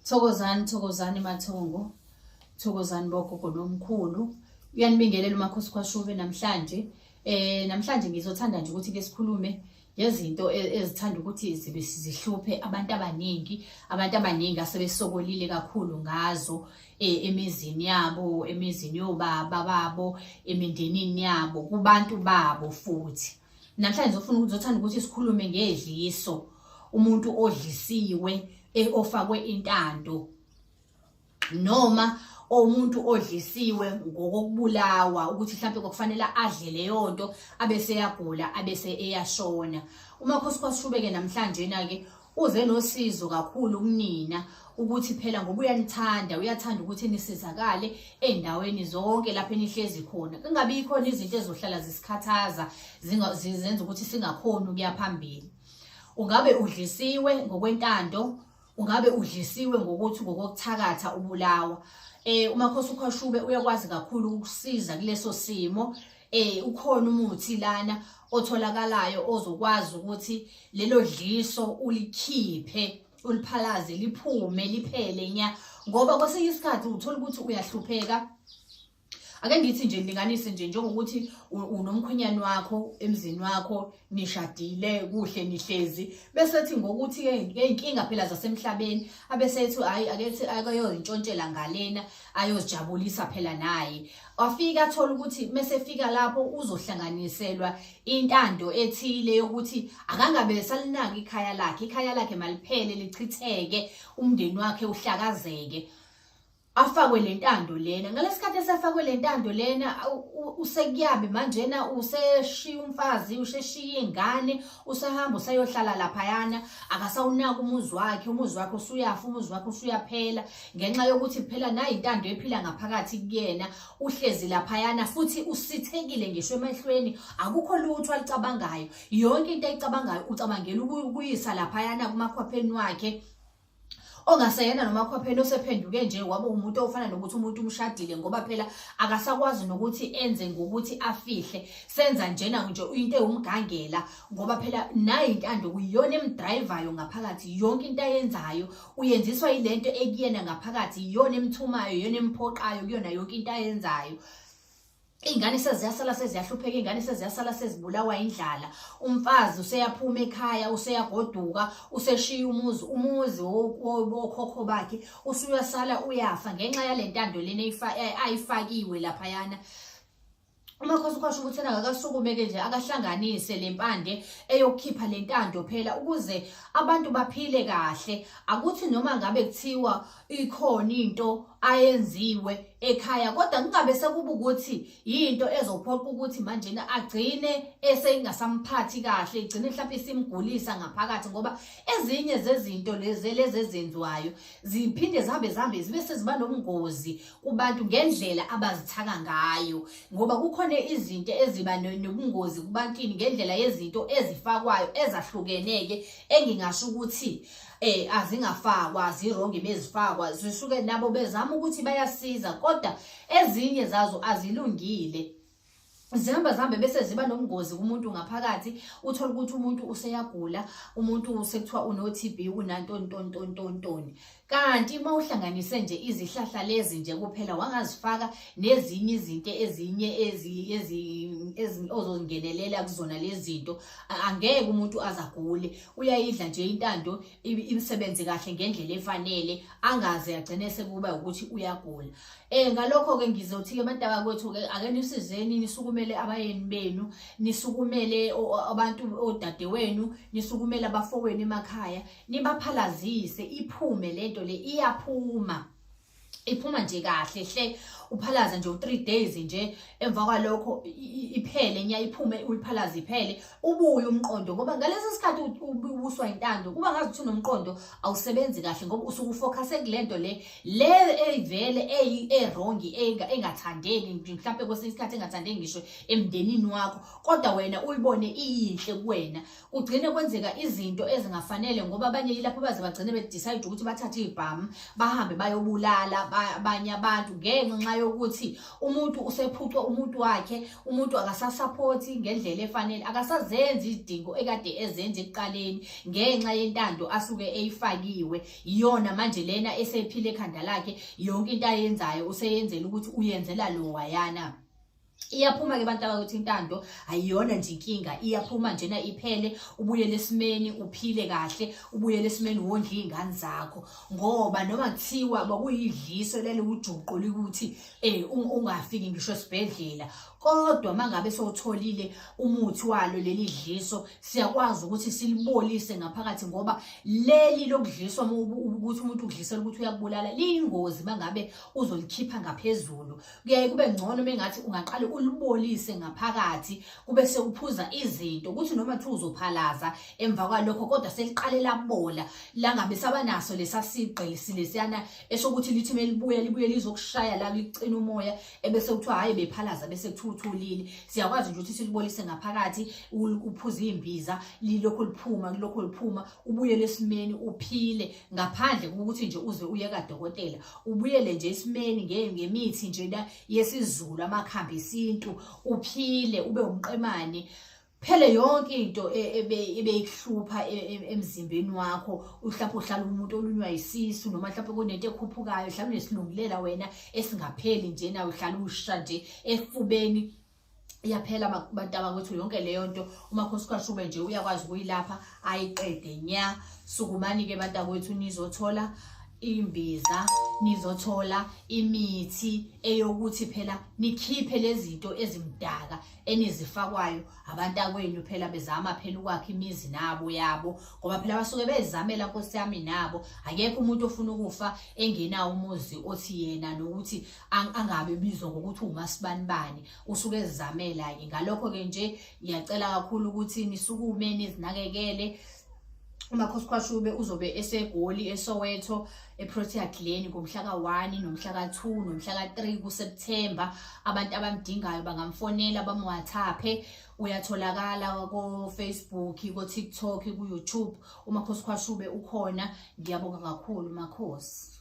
Thokozani mathongo, thokozani bogogo nomkhulu. Uyanibingelela umakhosi kwashube namhlanje. Namhlanje ngizothanda nje ukuthi ke sikhulume ngezinto ezithanda ukuthi zibe sizihluphe abantu abaningi asebesokolile kakhulu ngazo emizini yabo, emizini yobaba babo, emindenini yabo, kubantu babo futhi. Namhlanje ngizothanda ukuthi sikhulume ngedliso, umuntu odlisiwe ofakwe intando, noma umuntu odlisiwe ngokubulawa ukuthi mhlawumbe kufanele adle leyo nto abese yagula abese eyashona. Umakhosi kwashubeke namhlanje ke uze nosizo kakhulu kunina ukuthi phela ngoba uyathanda ukuthi nisizakale endaweni zonke lapho enihlezi khona. Kungabi khona izinto ezohlala zisikhathaza zenza ukuthi singakhoni ukuya phambili. Ungabe udlisiwe ngokwentando, ungabe udlisiwe ngokuthakatha ubulawa. Umakhosi ukhashube uyakwazi kakhulu ukusiza kuleso simo. Ukhona umuthi lana otholakalayo ozokwazi ukuthi lelo dliso ulikhiphe, uliphalaze, liphume, liphele nya. Ngoba kwesinye isikhathi uthola ukuthi uyahlupheka. Ake ngithi nje linganise nje njengokuthi unomkhwenyane wakho emzini wakho, nishadile kuhle nihlezi, bese ethi ngokuthi inkinga phela zasemhlabeni abese ethi hayi akethi akayoyintshontshela ngalena ayozijabulisa phela naye. Wafika athola ukuthi mase efika lapho uzohlanganiselwa intando ethile yokuthi akangabe salinaka ikhaya lakhe maliphele lichitheke, umndeni wakhe uhlakazeke. Afakwe lentando lena, ngalesikhathi esafakwe lentando lena usekuyabe manjena useshiya umfazi, useshiya ingane, usahamba usayohlala laphayana, akasawunaka umuzi wakhe usuyafa, umuzi wakhe usuyaphela ngenxa yokuthi phela nayo intando ephila ngaphakathi kuyena, uhlezi laphayana futhi usithekile ngisho emehlweni, akukho lutho alicabangayo. Yonke into ayicabangayo ucabangela ukuyisa laphayana kumakhwapheni wakhe. Ongaseyena nomakhwapheni osephenduke nje waba umuntu ofana nokuthi umuntu umshadile, ngoba phela akasakwazi nokuthi enze ngokuthi afihle, senza njena nje into ewumgangela, ngoba phela nayo intando kuyiyona emdrivayo ngaphakathi. Yonke into ayenzayo uyenziswa ilento ekuyena ngaphakathi, iyona emthumayo, iyona emphoqayo kuyona yonke into ayenzayo. Ingane seziyasala seziyahlupheka, ingane seziyasala sezibulawa indlala. Umfazi useyaphuma ekhaya, useyagoduka, useshiya umuzi wokhokho bakhe, usuyasala uyafa ngenxa yalentando lena ayifakiwe laphayana. Umakhosi ukhasho ukuthi akasukumeke nje akahlanganise lempande eyokukhipha lentando phela ukuze abantu baphile kahle. Akuthi noma ngabe kuthiwa ikhona into ayenziwe ekhaya, kodwa kungabe sekuba ukuthi into ezophoqa ukuthi manje agcine esengasamphathi kahle, igcine mhlawumbe isimgulisa ngaphakathi, ngoba ezinye zezinto lezi ezenziwayo ziphinde zihambe zibe seziba nobungozi kubantu ngendlela abazithaka ngayo, ngoba kukhona izinto eziba nobungozi kubantwini ngendlela yezinto ezifakwayo ezahlukeneke, engingasho ukuthi azingafakwa, zirongi bezifakwa, zisuke nabo bezama ukuthi bayasiza, kodwa ezinye zazo azilungile. Zihambe bese ziba nobungozi kumuntu ngaphakathi. Uthola ukuthi umuntu useyagula, umuntu usekuthiwa uno-TB, unantontontoni. Kanti uma uhlanganise nje izihlahla lezi nje kuphela, wangazifaka nezinye izinto ozongenelela kuzona lezi zinto, angeke umuntu azagule. Uyayidla nje intando imisebenzi kahle ngendlela efanele, angaze agcine sekuba ukuthi uyagula. Ngalokho-ke ngizothi-ke abantu abakwethu-ke ake nisizeni, nisukumele abayeni benu, nisukumele abantu odadewenu, nisukumele abafowenu emakhaya, nibaphalazise, iphume lento le, iphuma nje kahle hle. Uphalaza nje 3 days nje, emva kwalokho iphele nya, iphume uliphalaza iphele, ubuye umqondo, ngoba ngalesi sikhathi ubuswa intando kuba ngazi ukuthi nomqondo awusebenzi kahle, ngoba usuke ufocuse kulento le evele erongi engathandeki mhlawumbe kwesinye isikhathi engathandeki ngisho emndenini wakho, kodwa wena uyibone iyinhle kuwena. Ugcine kwenzeka izinto ezingafanele, ngoba abanye yilapho baze bagcine bedecide ukuthi bathathe ibhamu bahambe bayobulala, abanye abantu ngenxa yokuthi umuntu usephucwa umuntu wakhe, umuntu akasasupporti ngendlela efanele, akasazenzi izidingo ekade ezenza ekuqaleni ngenxa yentando asuke eyifakiwe. Iyona manje lena esephila ekhanda lakhe, yonke into ayenzayo useyenzela ukuthi uyenzela lo wayana. Iyaphuma-ke abantu abakuthi intando ayiyona nje inkinga, iyaphuma njena iphele, ubuyele esimeni uphile kahle, ubuyele esimeni wondla iy'ngane zakho. Ngoba noma kuthiwa bakuyidliso lelo ujuqo likuthi ungafiki ngisho esibhedlela, kodwa mangabe sowutholile umuthi walo leli dliso, siyakwazi ukuthi silibolise ngaphakathi, ngoba leli lokudliswa ukuthi umuntu udlisela ukuthi uyakubulala liyingozi mangabe uzolikhipha ngaphezulu. Kuyaye kube ngcono mengathi ungaqala ulibolise ngaphakathi, kube sekuphuza izinto ukuthi noma kuthiwa uzophalaza emva kwalokho, kodwa seliqale labola, langabe sabanaso lesasiqe silesiyana esokuthi lithi melibuye lizokushaya la licina umoya, ebese kuthiwa hayi bephalaza bese kuthiwa uthulile. Siyakwazi nje ukuthi silibolise ngaphakathi, uphuze imbiza, lilokho liphuma, ubuyele esimeni uphile, ngaphandle kokuthi nje uze uye kadokotela. Ubuyele nje esimeni ngemithi nje yesiZulu, amakhambi esintu, uphile, ube umqemane. Phele yonke into ebeyikuhlupha emzimbeni wakho, mhlawumbe uhlala umuntu olunywa yisisu, noma mhlawumbe kunento ekhuphukayo, mhlawumbe nesilungulela wena esingapheli nje, nawe uhlala usha nje efubeni, iyaphela abantu abakwethu yonke leyo nto. uMakhosikazi nje uyakwazi ukuyilapha ayiqede nya. Sukumani-ke abantu akwethu nizothola imbiza, nizothola imithi eyokuthi phela nikhiphe lezi zinto ezimdaka enizifakwayo abantu akwenu, phela bezama phela ukwakha imizi nabo yabo, ngoba phela basuke bezamela Nkosi yami nabo. Akekho umuntu ofuna ukufa engenawo umuzi othi yena, nokuthi angabe bizwa ngokuthi umasibanibani, usuke ezizamela-ke. Ngalokho-ke nje ngiyacela kakhulu ukuthi nisukume nizinakekele. uMakhosikazi uzobe eseGoli eSoweto eProtea Glen ngomhla ka-1 nomhla ka-2 nomhla ka-3 kuSepthemba. Abantu abamdingayo bangamfonela, bamWhatsApp. Uyatholakala ko-Facebook, ko-TikTok, ku-YouTube. uMakhosikazi ukhona. Ngiyabonga kakhulu Makhosi.